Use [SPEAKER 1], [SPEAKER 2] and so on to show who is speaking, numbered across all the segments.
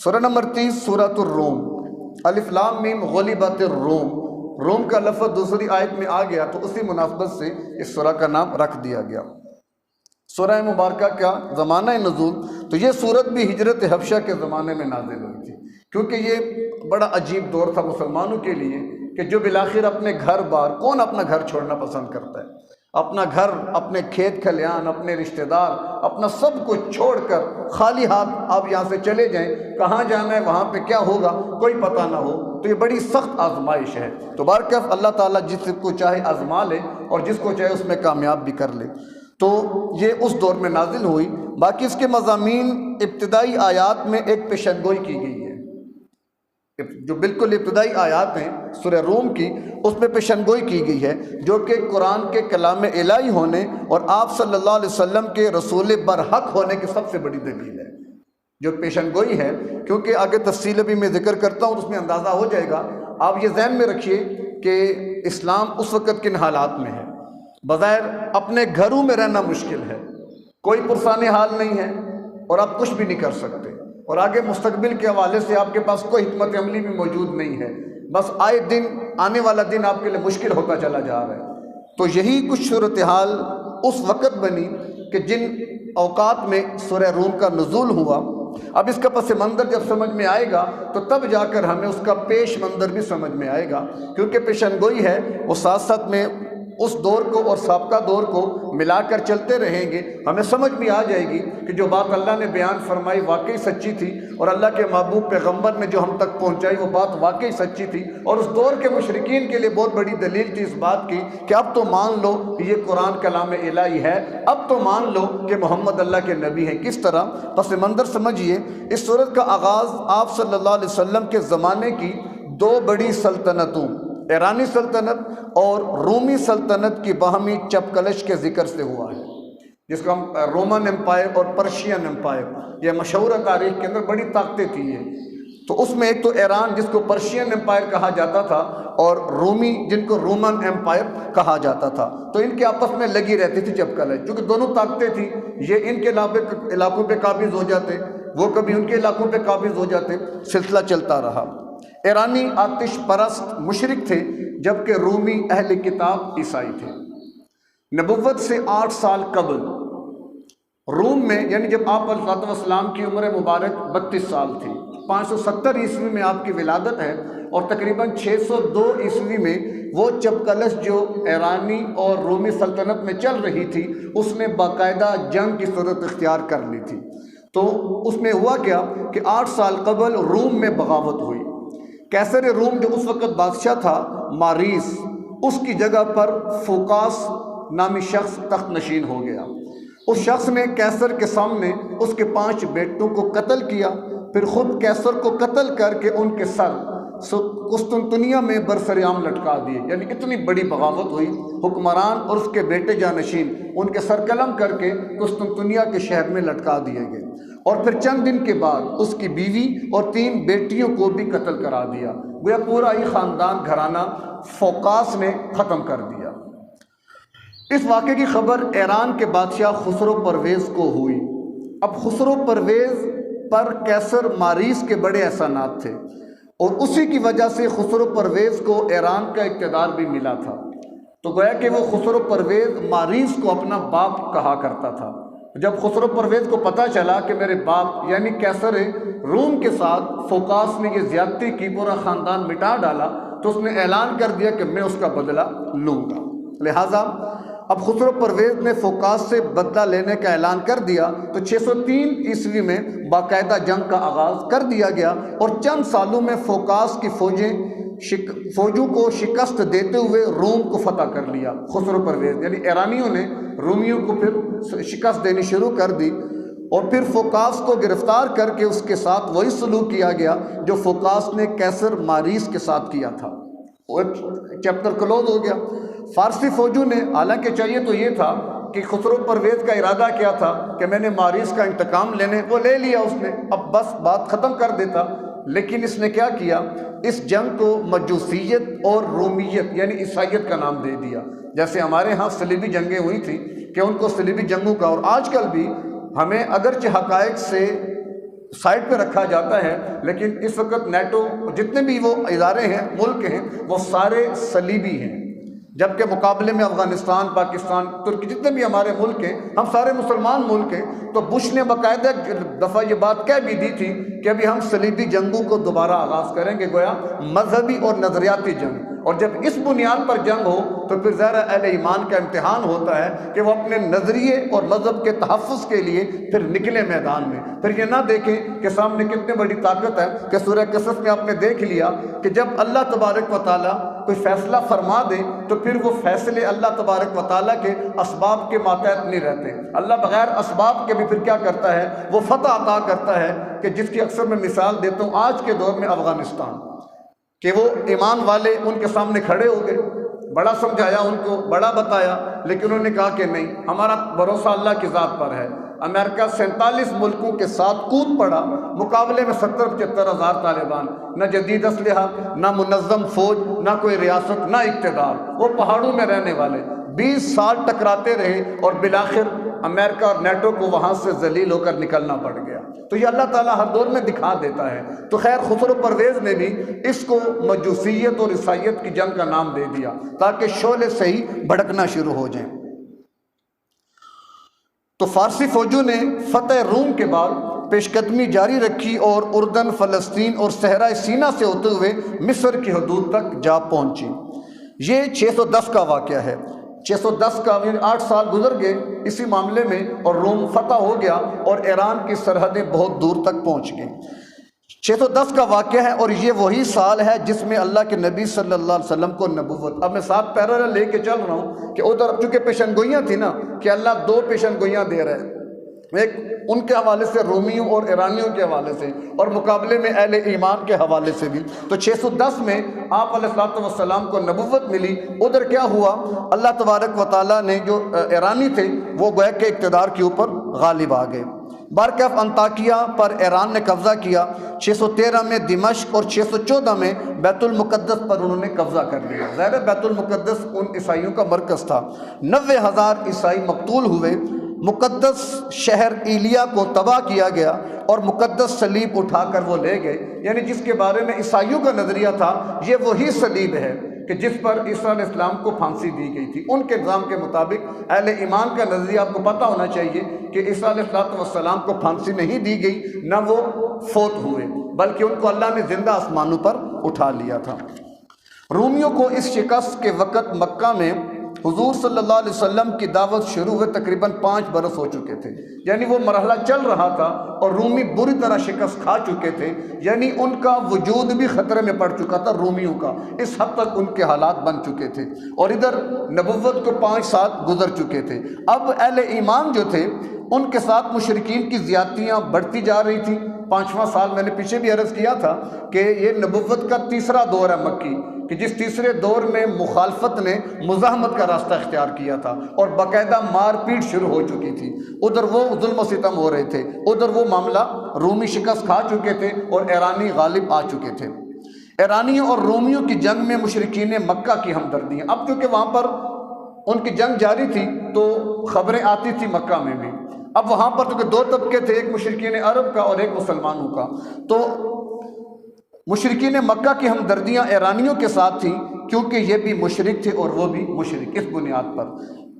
[SPEAKER 1] سورہ نمبر 30 سورۃ الروم۔ الف لام میم غلبت الروم، روم کا لفظ دوسری آیت میں آ گیا تو اسی مناسبت سے اس سورہ کا نام رکھ دیا گیا۔ سورہ مبارکہ کا زمانہ نزول، تو یہ سورت بھی ہجرت حبشہ کے زمانے میں نازل ہوئی تھی، کیونکہ یہ بڑا عجیب دور تھا مسلمانوں کے لیے کہ جو بالآخر اپنے گھر بار، کون اپنا گھر چھوڑنا پسند کرتا ہے؟ اپنا گھر، اپنے کھیت کھلیان، اپنے رشتہ دار، اپنا سب کچھ چھوڑ کر خالی ہاتھ آپ یہاں سے چلے جائیں، کہاں جانا ہے، وہاں پہ کیا ہوگا کوئی پتہ نہ ہو، تو یہ بڑی سخت آزمائش ہے۔ تو بارکف اللہ تعالیٰ جس کو چاہے آزما لے اور جس کو چاہے اس میں کامیاب بھی کر لے۔ تو یہ اس دور میں نازل ہوئی۔ باقی اس کے مضامین ابتدائی آیات میں ایک پیشن گوئی کی گئی ہے، جو بالکل ابتدائی آیات ہیں سورہ روم کی، اس میں پیشن گوئی کی گئی ہے، جو کہ قرآن کے کلام الہی ہونے اور آپ صلی اللہ علیہ وسلم کے رسول برحق ہونے کی سب سے بڑی دلیل ہے، جو پیشن گوئی ہے۔ کیونکہ آگے تفصیل بھی میں ذکر کرتا ہوں تو اس میں اندازہ ہو جائے گا۔ آپ یہ ذہن میں رکھیے کہ اسلام اس وقت کن حالات میں ہے۔ بظاہر اپنے گھروں میں رہنا مشکل ہے، کوئی پرسان حال نہیں ہے اور آپ کچھ بھی نہیں کر سکتے، اور آگے مستقبل کے حوالے سے آپ کے پاس کوئی حکمت عملی بھی موجود نہیں ہے، بس آئے دن آنے والا دن آپ کے لیے مشکل ہوتا چلا جا رہا ہے۔ تو یہی کچھ صورتحال اس وقت بنی کہ جن اوقات میں سورہ روم کا نزول ہوا۔ اب اس کا پس منظر جب سمجھ میں آئے گا تو تب جا کر ہمیں اس کا پیش منظر بھی سمجھ میں آئے گا، کیونکہ پیشن گوئی ہے وہ ساتھ ساتھ میں اس دور کو اور سابقہ دور کو ملا کر چلتے رہیں گے، ہمیں سمجھ بھی آ جائے گی کہ جو بات اللہ نے بیان فرمائی واقعی سچی تھی، اور اللہ کے محبوب پیغمبر نے جو ہم تک پہنچائی وہ بات واقعی سچی تھی، اور اس دور کے مشرکین کے لیے بہت بڑی دلیل تھی اس بات کی کہ اب تو مان لو کہ یہ قرآن کلام الہی ہے، اب تو مان لو کہ محمد اللہ کے نبی ہیں۔ کس طرح؟ پس منظر سمجھیے، اس سورت کا آغاز آپ صلی اللہ علیہ وسلم کے زمانے کی دو بڑی سلطنتوں، ایرانی سلطنت اور رومی سلطنت کی باہمی چپ کلش کے ذکر سے ہوا ہے، جس کو ہم رومن امپائر اور پرشین امپائر، یہ مشہور تاریخ کے اندر بڑی طاقتیں تھی یہ۔ تو اس میں ایک تو ایران جس کو پرشین امپائر کہا جاتا تھا، اور رومی جن کو رومن امپائر کہا جاتا تھا، تو ان کے آپس میں لگی رہتی تھی چپ کلش، چونکہ دونوں طاقتیں تھیں، یہ ان کے علاقوں پہ قابض ہو جاتے، وہ کبھی ان کے علاقوں پہ قابض ہو جاتے، سلسلہ چلتا رہا۔ ایرانی آتش پرست مشرک تھے، جبکہ رومی اہل کتاب عیسائی تھے۔ نبوت سے 8 سال قبل روم میں، یعنی جب آپ علیہ السلام کی عمر مبارک 32 سال تھی، 570 عیسوی میں آپ کی ولادت ہے، اور تقریباً 602 عیسوی میں وہ چپ کلش جو ایرانی اور رومی سلطنت میں چل رہی تھی، اس نے باقاعدہ جنگ کی صورت اختیار کر لی تھی۔ تو اس میں ہوا کیا کہ 8 سال قبل روم میں بغاوت ہوئی۔ کیسر روم جو اس وقت بادشاہ تھا ماریس، اس کی جگہ پر فوکاس نامی شخص تخت نشین ہو گیا۔ اس شخص نے کیسر کے سامنے اس کے 5 بیٹوں کو قتل کیا، پھر خود کیسر کو قتل کر کے ان کے سر قسطنطنیہ میں برسر عام لٹکا دیے۔ یعنی اتنی بڑی بغاوت ہوئی، حکمران اور اس کے بیٹے جانشین ان کے سر قلم کر کے قسطنطنیہ کے شہر میں لٹکا دیے گئے، اور پھر چند دن کے بعد اس کی بیوی اور 3 بیٹیوں کو بھی قتل کرا دیا۔ گویا پورا ہی خاندان گھرانہ فوکاس نے ختم کر دیا۔ اس واقعے کی خبر ایران کے بادشاہ خسرو پرویز کو ہوئی۔ اب خسرو پرویز پر کیسر ماریس کے بڑے احسانات تھے، اور اسی کی وجہ سے خسرو پرویز کو ایران کا اقتدار بھی ملا تھا۔ تو گویا کہ وہ خسرو پرویز ماریس کو اپنا باپ کہا کرتا تھا۔ جب خسرو پرویز کو پتہ چلا کہ میرے باپ یعنی کیسر روم کے ساتھ فوکاس نے یہ زیادتی کی، پورا خاندان مٹا ڈالا، تو اس نے اعلان کر دیا کہ میں اس کا بدلہ لوں گا۔ لہٰذا اب خسرو پرویز نے فوکاس سے بدلہ لینے کا اعلان کر دیا، تو 603 عیسوی میں باقاعدہ جنگ کا آغاز کر دیا گیا، اور چند سالوں میں فوکاس کی فوجوں کو شکست دیتے ہوئے روم کو فتح کر لیا۔ خسرو پرویز یعنی ایرانیوں نے رومیوں کو پھر شکست دینی شروع کر دی، اور پھر فوکاس کو گرفتار کر کے اس کے ساتھ وہی سلوک کیا گیا جو فوکاس نے کیسر ماریس کے ساتھ کیا تھا۔ وہ چیپٹر کلوز ہو گیا۔ فارسی فوجوں نے، حالانکہ چاہیے تو یہ تھا کہ خسرو پرویز کا ارادہ کیا تھا کہ میں نے ماریس کا انتقام لینے، وہ لے لیا اس نے، اب بس بات ختم کر دیتا، لیکن اس نے کیا کیا، اس جنگ کو مجوسیت اور رومیت یعنی عیسائیت کا نام دے دیا۔ جیسے ہمارے ہاں صلیبی جنگیں ہوئی تھیں کہ ان کو صلیبی جنگوں کا، اور آج کل بھی ہمیں اگرچہ حقائق سے سائڈ پہ رکھا جاتا ہے، لیکن اس وقت نیٹو جتنے بھی وہ ادارے ہیں، ملک ہیں، وہ سارے صلیبی ہیں، جبکہ مقابلے میں افغانستان، پاکستان، ترکی، جتنے بھی ہمارے ملک ہیں، ہم سارے مسلمان ملک ہیں۔ تو بش نے باقاعدہ دفعہ یہ بات کہہ بھی دی تھی کہ ابھی ہم صلیبی جنگوں کو دوبارہ آغاز کریں گے، گویا مذہبی اور نظریاتی جنگ۔ اور جب اس بنیاد پر جنگ ہو تو پھر ظاہر اہل ایمان کا امتحان ہوتا ہے کہ وہ اپنے نظریے اور مذہب کے تحفظ کے لیے پھر نکلے میدان میں۔ پھر یہ نہ دیکھیں کہ سامنے کتنی بڑی طاقت ہے، کہ سورہ قصص میں آپ نے دیکھ لیا کہ جب اللہ تبارک و تعالیٰ کوئی فیصلہ فرما دے تو پھر وہ فیصلے اللہ تبارک و تعالیٰ کے اسباب کے ماتحت نہیں رہتے۔ اللہ بغیر اسباب کے بھی پھر کیا کرتا ہے، وہ فتح عطا کرتا ہے، کہ جس کی اکثر میں مثال دیتا ہوں آج کے دور میں افغانستان، کہ وہ ایمان والے ان کے سامنے کھڑے ہو گئے، بڑا سمجھایا ان کو، بڑا بتایا، لیکن انہوں نے کہا کہ نہیں، ہمارا بھروسہ اللہ کی ذات پر ہے۔ امریکہ 47 ملکوں کے ساتھ کود پڑا، مقابلے میں 70-75 ہزار طالبان، نہ جدید اسلحہ، نہ منظم فوج، نہ کوئی ریاست، نہ اقتدار، وہ پہاڑوں میں رہنے والے 20 سال ٹکراتے رہے، اور بالآخر امریکہ اور نیٹو کو وہاں سے ذلیل ہو کر نکلنا پڑ گیا۔ تو یہ اللہ تعالیٰ ہر دور میں دکھا دیتا ہے۔ تو خیر خسرو پرویز نے بھی اس کو مجوسیت اور عیسائیت کی جنگ کا نام دے دیا، تاکہ شعلے سے ہی بھڑکنا شروع ہو جائیں۔ تو فارسی فوجوں نے فتح روم کے بعد پیش قدمی جاری رکھی اور اردن، فلسطین اور صحرائے سینا سے ہوتے ہوئے مصر کی حدود تک جا پہنچی۔ یہ 610 کا واقعہ ہے۔ 610 کا 8 سال گزر گئے اسی معاملے میں، اور روم فتح ہو گیا اور ایران کی سرحدیں بہت دور تک پہنچ گئیں۔ 610 کا واقعہ ہے، اور یہ وہی سال ہے جس میں اللہ کے نبی صلی اللہ علیہ وسلم کو نبوت۔ اب میں ساتھ پیرالل لے کے چل رہا ہوں کہ ادھر چونکہ پیشن گوئیاں تھیں نا، کہ اللہ 2 پیشن گوئیاں دے رہے ہیں، ایک ان کے حوالے سے رومیوں اور ایرانیوں کے حوالے سے، اور مقابلے میں اہل ایمان کے حوالے سے بھی۔ تو 610 میں آپ علیہ السلام کو نبوت ملی۔ ادھر کیا ہوا، اللہ تبارک و تعالیٰ نے جو ایرانی تھے وہ گویا کہ اقتدار کے اوپر غالب آ گئے۔ بارکیف انطاکیہ پر ایران نے قبضہ کیا، 613 میں دمشق اور 614 میں بیت المقدس پر انہوں نے قبضہ کر لیا۔ ظاہر بیت المقدس ان عیسائیوں کا مرکز تھا۔ 90,000 عیسائی مقتول ہوئے، مقدس شہر ایلیا کو تباہ کیا گیا، اور مقدس صلیب اٹھا کر وہ لے گئے۔ یعنی جس کے بارے میں عیسائیوں کا نظریہ تھا، یہ وہی صلیب ہے کہ جس پر عیسیٰ علیہ السلام کو پھانسی دی گئی تھی۔ ان کے نظام کے مطابق اہل ایمان کا نظریہ آپ کو پتہ ہونا چاہیے کہ عیسیٰ علیہ السلام کو پھانسی نہیں دی گئی، نہ وہ فوت ہوئے، بلکہ ان کو اللہ نے زندہ آسمانوں پر اٹھا لیا تھا۔ رومیوں کو اس شکست کے وقت مکہ میں حضور صلی اللہ علیہ وسلم کی دعوت شروع ہوئے تقریباً 5 برس ہو چکے تھے۔ یعنی وہ مرحلہ چل رہا تھا اور رومی بری طرح شکست کھا چکے تھے، یعنی ان کا وجود بھی خطرے میں پڑ چکا تھا رومیوں کا، اس حد تک ان کے حالات بن چکے تھے، اور ادھر نبوت کو 5 سال گزر چکے تھے۔ اب اہل ایمان جو تھے ان کے ساتھ مشرکین کی زیادتیاں بڑھتی جا رہی تھیں۔ 5واں سال میں نے پیچھے بھی عرض کیا تھا کہ یہ نبوت کا تیسرا دور ہے مکی، کہ جس تیسرے دور میں مخالفت نے مزاحمت کا راستہ اختیار کیا تھا، اور باقاعدہ مار پیٹ شروع ہو چکی تھی۔ ادھر وہ ظلم و ستم ہو رہے تھے، ادھر وہ معاملہ رومی شکست کھا چکے تھے اور ایرانی غالب آ چکے تھے۔ ایرانیوں اور رومیوں کی جنگ میں مشرکین مکہ کی ہمدردیاں، اب چونکہ وہاں پر ان کی جنگ جاری تھی تو خبریں آتی تھی مکہ میں بھی۔ اب وہاں پر چونکہ 2 طبقے تھے، ایک مشرکین عرب کا اور ایک مسلمانوں کا، تو مشرکین مکہ کی ہمدردیاں ایرانیوں کے ساتھ تھیں، کیونکہ یہ بھی مشرک تھے اور وہ بھی مشرک، اس بنیاد پر۔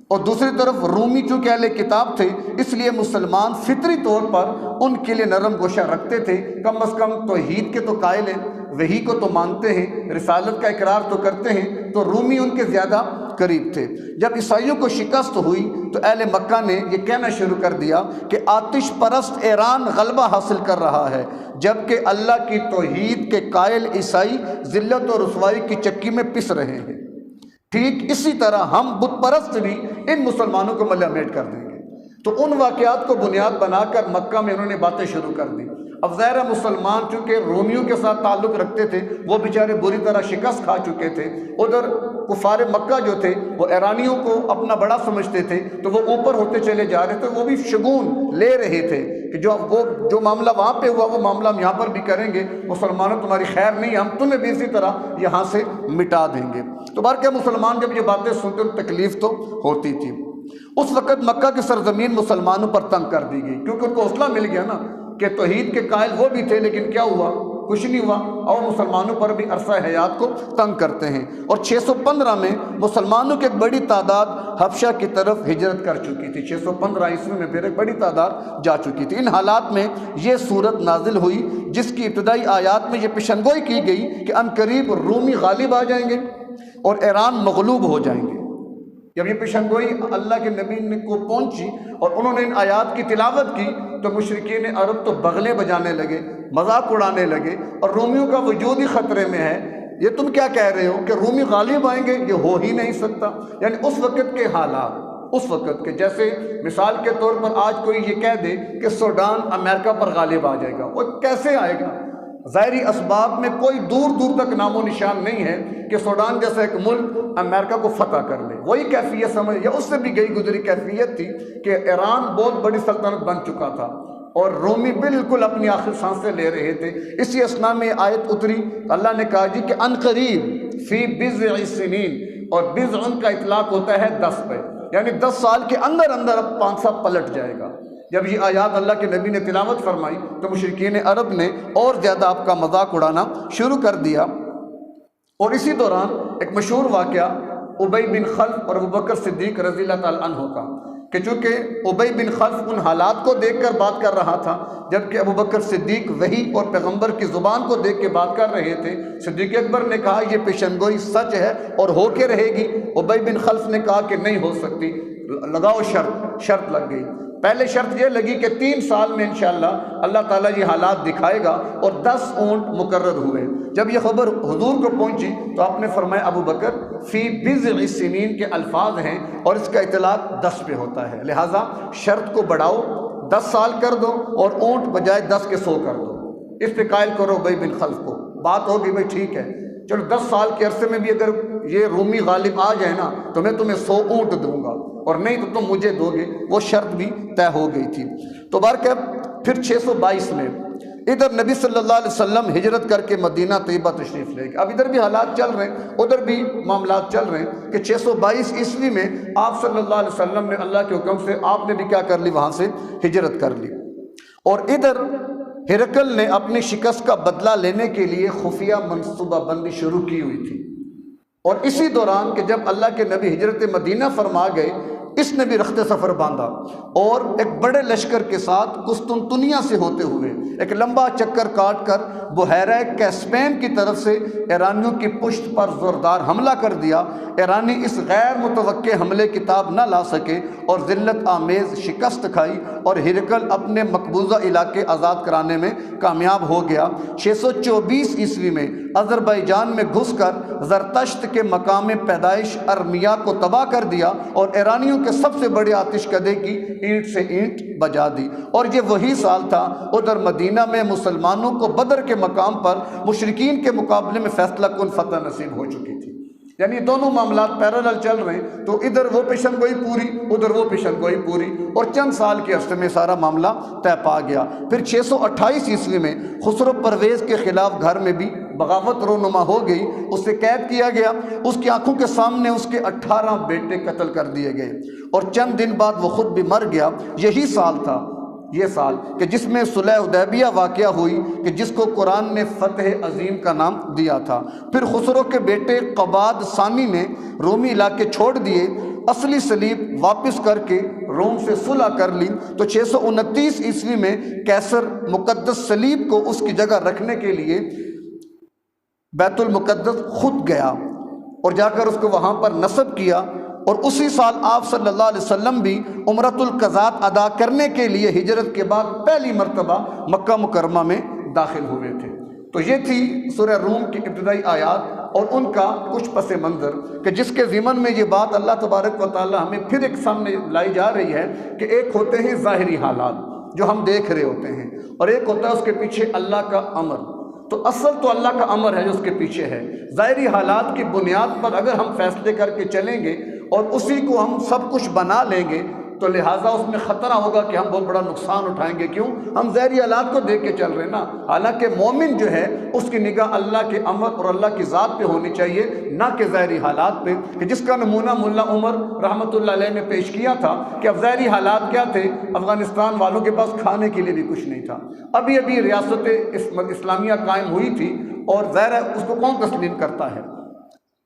[SPEAKER 1] اور دوسری طرف رومی چونکہ اہل کتاب تھے، اس لیے مسلمان فطری طور پر ان کے لیے نرم گوشہ رکھتے تھے، کم از کم توحید کے تو قائل ہیں، وحی کو تو مانتے ہیں، رسالت کا اقرار تو کرتے ہیں، تو رومی ان کے زیادہ قریب تھے۔ جب عیسائیوں کو شکست ہوئی تو اہل مکہ نے یہ کہنا شروع کر دیا کہ آتش پرست ایران غلبہ حاصل کر رہا ہے، جبکہ اللہ کی توحید کے قائل عیسائی ذلت اور رسوائی کی چکی میں پس رہے ہیں۔ ٹھیک اسی طرح ہم بت پرست بھی ان مسلمانوں کو ملہ میٹ کر دیں گے۔ تو ان واقعات کو بنیاد بنا کر مکہ میں انہوں نے باتیں شروع کر دی۔ اب ظاہر مسلمان چونکہ رومیوں کے ساتھ تعلق رکھتے تھے، وہ بیچارے بری طرح شکست کھا چکے تھے، ادھر کفار مکہ جو تھے وہ ایرانیوں کو اپنا بڑا سمجھتے تھے، تو وہ اوپر ہوتے چلے جا رہے تھے، وہ بھی شگون لے رہے تھے کہ جو معاملہ وہاں پہ ہوا وہ معاملہ ہم یہاں پر بھی کریں گے، مسلمانوں تمہاری خیر نہیں، ہم تمہیں بھی اسی طرح یہاں سے مٹا دیں گے۔ تو بار کیا مسلمان جب یہ باتیں سنتے تو تکلیف تو ہوتی تھی۔ اس وقت مکہ کی سرزمین مسلمانوں پر تنگ کر دی گئی، کیونکہ ان کو حوصلہ مل گیا نا کہ توحید کے قائل وہ بھی تھے، لیکن کیا ہوا؟ کچھ نہیں ہوا، اور مسلمانوں پر بھی عرصہ حیات کو تنگ کرتے ہیں۔ اور 615 میں مسلمانوں کی ایک بڑی تعداد حبشہ کی طرف ہجرت کر چکی تھی۔ 615 عیسوی میں پھر ایک بڑی تعداد جا چکی تھی۔ ان حالات میں یہ صورت نازل ہوئی جس کی ابتدائی آیات میں یہ پیشنگوئی کی گئی کہ عنقریب رومی غالب آ جائیں گے اور ایران مغلوب ہو جائیں گے۔ جب یہ پیشنگوئی اللہ کے نبی کو پہنچی اور انہوں نے ان آیات کی تلاوت کی تو مشرکین عرب تو بغلے بجانے لگے، مذاق اڑانے لگے، اور رومیوں کا وجود ہی خطرے میں ہے۔ یہ تم کیا کہہ رہے ہو کہ رومی غالب آئیں گے؟ یہ ہو ہی نہیں سکتا۔ یعنی اس وقت کے حالات، اس وقت کے، جیسے مثال کے طور پر آج کوئی یہ کہہ دے کہ سوڈان امریکہ پر غالب آ جائے گا، وہ کیسے آئے گا؟ ظاہری اسباب میں کوئی دور دور تک نام و نشان نہیں ہے کہ سوڈان جیسا ایک ملک امریکہ کو فتح کر لے۔ وہی کیفیت سمجھ، یا اس سے بھی گئی گزری کیفیت تھی کہ ایران بہت بڑی سلطنت بن چکا تھا اور رومی بالکل اپنی آخر سانسیں لے رہے تھے۔ اسی اسنا میں آیت اتری، اللہ نے کہا جی کہ عنقریب فی بضع سنین، اور بضع کا اطلاق ہوتا ہے 10 پہ، یعنی 10 سال کے اندر اندر اب پانسا پلٹ جائے گا۔ جب یہ آیات اللہ کے نبی نے تلاوت فرمائی تو مشرکین عرب نے اور زیادہ آپ کا مذاق اڑانا شروع کر دیا۔ اور اسی دوران ایک مشہور واقعہ ابی بن خلف اور ابوبکر صدیق رضی اللہ تعالیٰ عنہ کا، کہ چونکہ ابی بن خلف ان حالات کو دیکھ کر بات کر رہا تھا، جبکہ ابوبکر صدیق وحی اور پیغمبر کی زبان کو دیکھ کے بات کر رہے تھے۔ صدیق اکبر نے کہا یہ پیشنگوئی سچ ہے اور ہو کے رہے گی۔ ابی بن خلف نے کہا کہ نہیں ہو سکتی، لگاؤ شرط لگ گئی۔ پہلے شرط یہ لگی کہ 3 سال میں انشاءاللہ اللہ تعالیٰ یہ حالات دکھائے گا، اور 10 اونٹ مقرر ہوئے۔ جب یہ خبر حضور کو پہنچی تو آپ نے فرمایا ابو بکر فی بضع سنین کے الفاظ ہیں اور اس کا اطلاق 10 پہ ہوتا ہے، لہٰذا شرط کو بڑھاؤ، 10 سال کر دو اور اونٹ بجائے 10 کے 100 کر دو، اس پہ قائل کرو ابی بن خلف کو۔ بات ہوگی بھائی ٹھیک ہے، چلو 10 سال کے عرصے میں بھی اگر یہ رومی غالب آ جائے نا تو میں تمہیں 100 اونٹ دوں گا، اور نہیں تو تم مجھے دو گے۔ وہ شرط بھی طے ہو گئی تھی۔ تو بہرکیف پھر 622 میں ادھر نبی صلی اللہ علیہ وسلم ہجرت کر کے مدینہ طیبہ تشریف لے گئے۔ اب ادھر بھی حالات چل رہے ہیں، ادھر بھی معاملات چل رہے ہیں کہ 622 عیسوی میں آپ صلی اللہ علیہ وسلم نے اللہ کے حکم سے آپ نے بھی کیا کر لی، وہاں سے ہجرت کر لی۔ اور ادھر ہرقل نے اپنی شکست کا بدلہ لینے کے لیے خفیہ منصوبہ بندی شروع کی ہوئی تھی۔ اور اسی دوران کہ جب اللہ کے نبی ہجرت مدینہ فرما گئے، اس نے بھی رخت سفر باندھا اور ایک بڑے لشکر کے ساتھ قسطنطنیہ سے ہوتے ہوئے ایک لمبا چکر کاٹ کر بحیرہ کیسپین کی طرف سے ایرانیوں کی پشت پر زوردار حملہ کر دیا۔ ایرانی اس غیر متوقع حملے کی تاب نہ لا سکے اور ذلت آمیز شکست کھائی، اور ہرقل اپنے مقبوضہ علاقے آزاد کرانے میں کامیاب ہو گیا۔ 624 عیسوی میں آذربائیجان میں گھس کر زرتشت کے مقام پیدائش ارمیا کو تباہ کر دیا اور ایرانیوں کے سب سے بڑے آتش کدے کی اینٹ سے اینٹ بجا دی۔ اور یہ وہی سال تھا ادھر مدینہ میں مسلمانوں کو بدر کے مقام پر مشرکین کے مقابلے میں فیصلہ کن فتح نصیب ہو چکی تھی۔ یعنی دونوں معاملات پیرالل چل رہے ہیں، تو ادھر وہ پیشن گوئی پوری، ادھر وہ پیشن گوئی پوری، اور چند سال کے عرصے میں سارا معاملہ طے پا گیا۔ پھر 628 عیسوی میں خسرو پرویز کے خلاف گھر میں بھی بغاوت رونما ہو گئی، اسے قید کیا گیا، اس کی آنکھوں کے سامنے اس کے 18 بیٹے قتل کر دیے گئے، اور چند دن بعد وہ خود بھی مر گیا۔ یہی سال تھا، یہ سال کہ جس میں صلح حدیبیہ واقعہ ہوئی، کہ جس کو قرآن نے فتح عظیم کا نام دیا تھا۔ پھر خسرو کے بیٹے قباد ثانی نے رومی علاقے چھوڑ دیے، اصلی صلیب واپس کر کے روم سے صلح کر لی، تو 629 عیسوی میں کیسر مقدس صلیب کو اس کی جگہ رکھنے کے لیے بیت المقدس خود گیا اور جا کر اس کو وہاں پر نصب کیا۔ اور اسی سال آپ صلی اللہ علیہ وسلم بھی عمرۃ القضات ادا کرنے کے لیے ہجرت کے بعد پہلی مرتبہ مکہ مکرمہ میں داخل ہوئے تھے۔ تو یہ تھی سورہ روم کی ابتدائی آیات اور ان کا کچھ پس منظر، کہ جس کے ضمن میں یہ بات اللہ تبارک و تعالی ہمیں پھر ایک سامنے لائی جا رہی ہے کہ ایک ہوتے ہیں ظاہری حالات جو ہم دیکھ رہے ہوتے ہیں، اور ایک ہوتا ہے اس کے پیچھے اللہ کا امر۔ تو اصل تو اللہ کا امر ہے جو اس کے پیچھے ہے۔ ظاہری حالات کی بنیاد پر اگر ہم فیصلے کر کے چلیں گے اور اسی کو ہم سب کچھ بنا لیں گے تو لہٰذا اس میں خطرہ ہوگا کہ ہم بہت بڑا نقصان اٹھائیں گے. کیوں؟ ہم ظاہری حالات کو دیکھ کے چل رہے ہیں نا. حالانکہ مومن جو ہے اس کی نگاہ اللہ کے امر اور اللہ کی ذات پہ ہونی چاہیے، نہ کہ ظاہری حالات پہ، کہ جس کا نمونہ ملا عمر رحمۃ اللہ علیہ نے پیش کیا تھا کہ اب ظاہری حالات کیا تھے؟ افغانستان والوں کے پاس کھانے کے لیے بھی کچھ نہیں تھا. ابھی ابھی ریاست اسلامیہ قائم ہوئی تھی، اور ظاہر ہے اس کو کون تسلیم کرتا ہے؟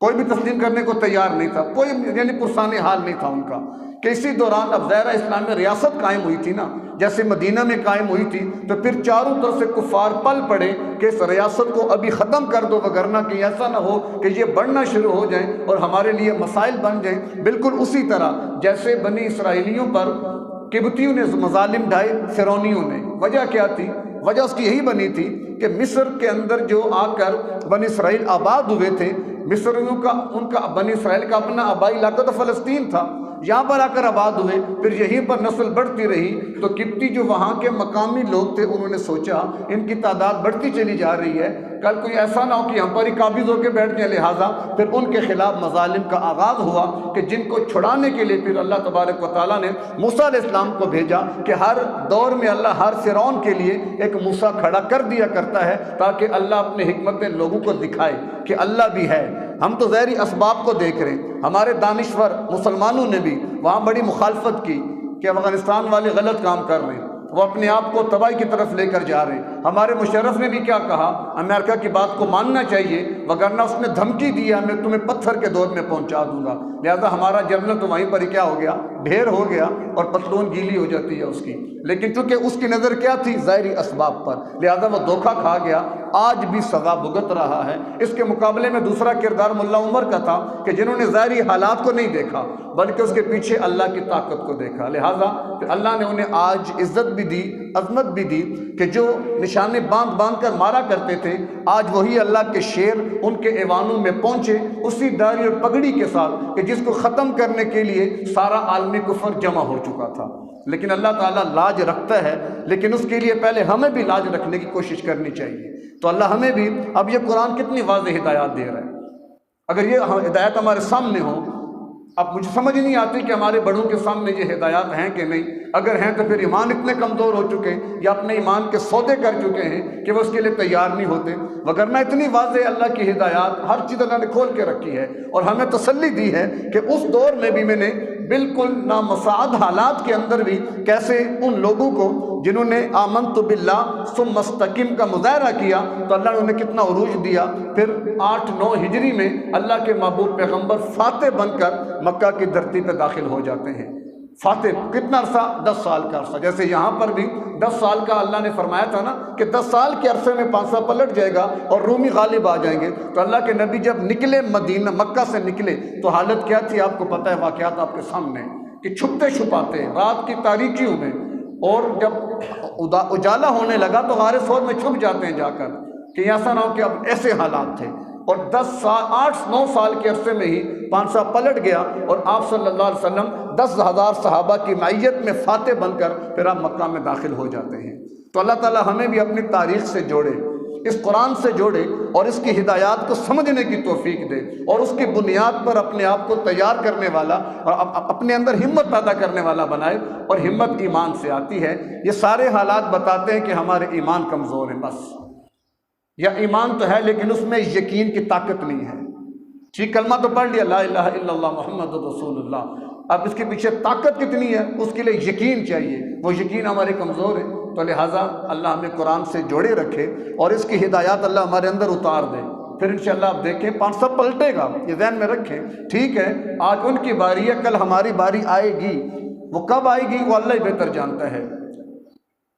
[SPEAKER 1] کوئی بھی تسلیم کرنے کو تیار نہیں تھا، کوئی یعنی پرسان حال نہیں تھا ان کا. کہ اسی دوران اب ظاہر اسلام میں ریاست قائم ہوئی تھی نا، جیسے مدینہ میں قائم ہوئی تھی، تو پھر چاروں طرف سے کفار پل پڑے کہ اس ریاست کو ابھی ختم کر دو، وگرنہ کہ ایسا نہ ہو کہ یہ بڑھنا شروع ہو جائیں اور ہمارے لیے مسائل بن جائیں. بالکل اسی طرح جیسے بنی اسرائیلیوں پر قبطیوں نے مظالم ڈھائے، فرعونیوں نے. وجہ کیا تھی؟ وجہ اس کی یہی بنی تھی کہ مصر کے اندر جو آ کر بنی اسرائیل آباد ہوئے تھے، مصریوں کا ان کا بنی اسرائیل کا اپنا آبائی علاقہ تو فلسطین تھا، یہاں پر آ کر آباد ہوئے، پھر یہیں پر نسل بڑھتی رہی. تو قبطی جو وہاں کے مقامی لوگ تھے انہوں نے سوچا ان کی تعداد بڑھتی چلی جا رہی ہے، کل کوئی ایسا نہ ہو کہ ہم پر ہی قابض ہو کے بیٹھ جائیں. لہٰذا پھر ان کے خلاف مظالم کا آغاز ہوا کہ جن کو چھڑانے کے لیے پھر اللہ تبارک و تعالیٰ نے موسیٰ علیہ السلام کو بھیجا کہ ہر دور میں اللہ ہر فرعون کے لیے ایک موسیٰ کھڑا کر دیا کرتا ہے، تاکہ اللہ اپنے حکمت میں لوگوں کو دکھائے کہ اللہ بھی ہے. ہم تو ظاہری اسباب کو دیکھ رہے ہیں. ہمارے دانشور مسلمانوں نے بھی وہاں بڑی مخالفت کی کہ افغانستان والے غلط کام کر رہے ہیں، وہ اپنے آپ کو تباہی کی طرف لے کر جا رہے ہیں. ہمارے مشرف نے بھی کیا کہا؟ امریکہ کی بات کو ماننا چاہیے، وگرنہ اس نے دھمکی دی ہے میں تمہیں پتھر کے دور میں پہنچا دوں گا. لہذا ہمارا جنرل تو وہیں پر ہی کیا ہو گیا؟ ڈھیر ہو گیا، اور پتلون گیلی ہو جاتی ہے اس کی. لیکن چونکہ اس کی نظر کیا تھی؟ ظاہری اسباب پر، لہذا وہ دھوکہ کھا گیا، آج بھی سزا بھگت رہا ہے. اس کے مقابلے میں دوسرا کردار ملا عمر کا تھا کہ جنہوں نے ظاہری حالات کو نہیں دیکھا بلکہ اس کے پیچھے اللہ کی طاقت کو دیکھا. لہذا پھر اللہ نے انہیں آج عزت بھی دی، عظمت بھی دی، کہ جو نشانے باندھ باندھ کر مارا کرتے تھے، آج وہی اللہ کے شیر ان کے ایوانوں میں پہنچے، اسی داڑھی اور پگڑی کے ساتھ کہ جس کو ختم کرنے کے لیے سارا عالم کفر جمع ہو چکا تھا. لیکن اللہ تعالیٰ لاج رکھتا ہے، لیکن اس کے لیے پہلے ہمیں بھی لاج رکھنے کی کوشش کرنی چاہیے. تو اللہ ہمیں بھی، اب یہ قرآن کتنی واضح ہدایات دے رہا ہے. اگر یہ ہدایت ہمارے سامنے ہو، اب مجھے سمجھ نہیں آتی کہ ہمارے بڑوں کے سامنے یہ ہدایات ہیں کہ نہیں. اگر ہیں تو پھر ایمان اتنے کمزور ہو چکے ہیں یا اپنے ایمان کے سودے کر چکے ہیں کہ وہ اس کے لیے تیار نہیں ہوتے. وگرنہ اتنی واضح اللہ کی ہدایات، ہر چیز اللہ نے کھول کے رکھی ہے، اور ہمیں تسلی دی ہے کہ اس دور میں بھی میں نے بالکل نامساعد حالات کے اندر بھی کیسے ان لوگوں کو جنہوں نے آمنت باللہ ثم مستقیم کا مظاہرہ کیا، تو اللہ نے انہیں کتنا عروج دیا. پھر 8-9 ہجری میں اللہ کے محبوب پیغمبر فاتح بن کر مکہ کی دھرتی پہ داخل ہو جاتے ہیں. فاتح کتنا عرصہ؟ 10 سال کا عرصہ. جیسے یہاں پر بھی 10 سال کا اللہ نے فرمایا تھا نا کہ 10 سال کے عرصے میں پانسا پلٹ جائے گا اور رومی غالب آ جائیں گے. تو اللہ کے نبی جب نکلے مدینہ، مکہ سے نکلے، تو حالت کیا تھی آپ کو پتہ ہے، واقعات آپ کے سامنے، کہ چھپتے چھپاتے رات کی تاریکیوں میں، اور جب اجالا ہونے لگا تو غار ثور میں چھپ جاتے ہیں جا کر، کہ ایسا نہ ہو کہ اب ایسے حالات تھے. اور 8-9 سال کے عرصے میں ہی پانسا پلٹ گیا، اور آپ صلی اللہ علیہ وسلم 10,000 صحابہ کی معیت میں فاتح بن کر پھر آپ مکہ میں داخل ہو جاتے ہیں. تو اللہ تعالی ہمیں بھی اپنی تاریخ سے جوڑے، اس قرآن سے جوڑے، اور اس کی ہدایات کو سمجھنے کی توفیق دے، اور اس کی بنیاد پر اپنے آپ کو تیار کرنے والا اور اپنے اندر ہمت پیدا کرنے والا بنائے. اور ہمت ایمان سے آتی ہے. یہ سارے حالات بتاتے ہیں کہ ہمارے ایمان کمزور ہیں بس، یا ایمان تو ہے لیکن اس میں یقین کی طاقت نہیں ہے. ٹھیک، کلمہ تو پڑھ لیا لا الہ الا اللہ محمد رسول اللہ، اب اس کے پیچھے طاقت کتنی ہے؟ اس کے لیے یقین چاہیے. وہ یقین ہمارے کمزور ہے. تو لہٰذا اللہ ہمیں قرآن سے جوڑے رکھے اور اس کی ہدایات اللہ ہمارے اندر اتار دے. پھر انشاءاللہ آپ دیکھیں پانسا پلٹے گا، یہ ذہن میں رکھیں. ٹھیک ہے، آج ان کی باری ہے، کل ہماری باری آئے گی. وہ کب آئے گی وہ اللہ ہی بہتر جانتا ہے.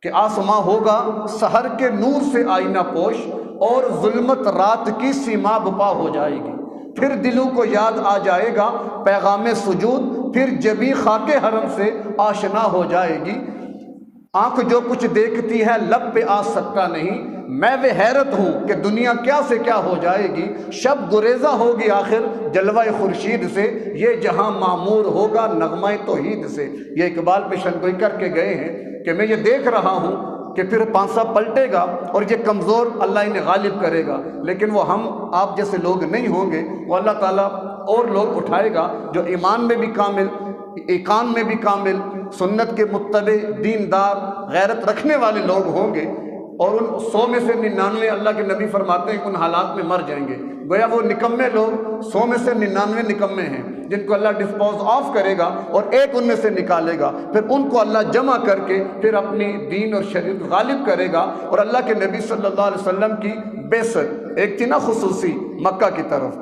[SPEAKER 1] کہ آسماں ہوگا سحر کے نور سے آئینہ پوش، اور ظلمت رات کی سیما بپا ہو جائے گی. پھر دلوں کو یاد آ جائے گا پیغام سجود، پھر جبی خاک حرم سے آشنا ہو جائے گی. آنکھ جو کچھ دیکھتی ہے لب پہ آ سکتا نہیں، میں وہ حیرت ہوں کہ دنیا کیا سے کیا ہو جائے گی. شب گریزہ ہوگی آخر جلوہ خورشید سے، یہ جہاں معمور ہوگا نغمہ توحید سے. یہ اقبال پیشن گوئی کر کے گئے ہیں کہ میں یہ دیکھ رہا ہوں کہ پھر پانسا پلٹے گا اور یہ کمزور اللہ انہیں غالب کرے گا. لیکن وہ ہم آپ جیسے لوگ نہیں ہوں گے، وہ اللہ تعالیٰ اور لوگ اٹھائے گا جو ایمان میں بھی کامل، ایقان میں بھی کامل، سنت کے متبع، دیندار، غیرت رکھنے والے لوگ ہوں گے، اور ان 100 میں سے 99 اللہ کے نبی فرماتے ہیں کہ ان حالات میں مر جائیں گے۔ گویا وہ نکمے لوگ 100 میں سے 99 نکمے ہیں جن کو اللہ ڈسپوز آف کرے گا اور ایک ان میں سے نکالے گا، پھر ان کو اللہ جمع کر کے پھر اپنی دین اور شریعت غالب کرے گا، اور اللہ کے نبی صلی اللہ علیہ وسلم کی بعثت ایک تھی نا خصوصی مکہ کی طرف،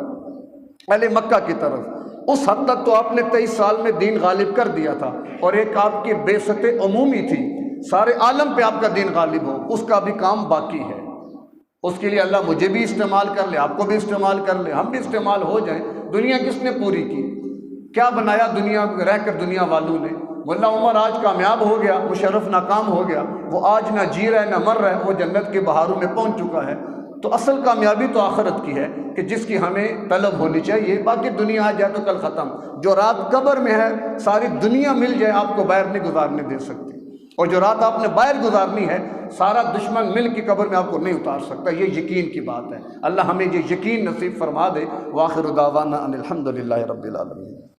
[SPEAKER 1] اہل مکہ کی طرف، اس حد تک تو آپ نے 23 سال میں دین غالب کر دیا تھا، اور ایک آپ کی بعثت عمومی تھی، سارے عالم پہ آپ کا دین غالب ہو، اس کا بھی کام باقی ہے۔ اس کے لیے اللہ مجھے بھی استعمال کر لے، آپ کو بھی استعمال کر لے، ہم بھی استعمال ہو جائیں۔ دنیا کس نے پوری کی؟ کیا بنایا دنیا رہ کر دنیا والوں نے؟ ملا عمر آج کامیاب ہو گیا، مشرف ناکام ہو گیا، وہ آج نہ جی رہا ہے نہ مر رہا ہے، وہ جنت کے بہاروں میں پہنچ چکا ہے۔ تو اصل کامیابی تو آخرت کی ہے کہ جس کی ہمیں طلب ہونی چاہیے، باقی دنیا آ جائے تو کل ختم۔ جو رات قبر میں ہے ساری دنیا مل جائے آپ کو باہر نہیں گزارنے دے سکتی، اور جو رات آپ نے باہر گزارنی ہے سارا دشمن مل کی قبر میں آپ کو نہیں اتار سکتا۔ یہ یقین کی بات ہے، اللہ ہمیں یہ یقین نصیب فرما دے۔ وآخر دعوانا ان الحمد للہ رب العالمین۔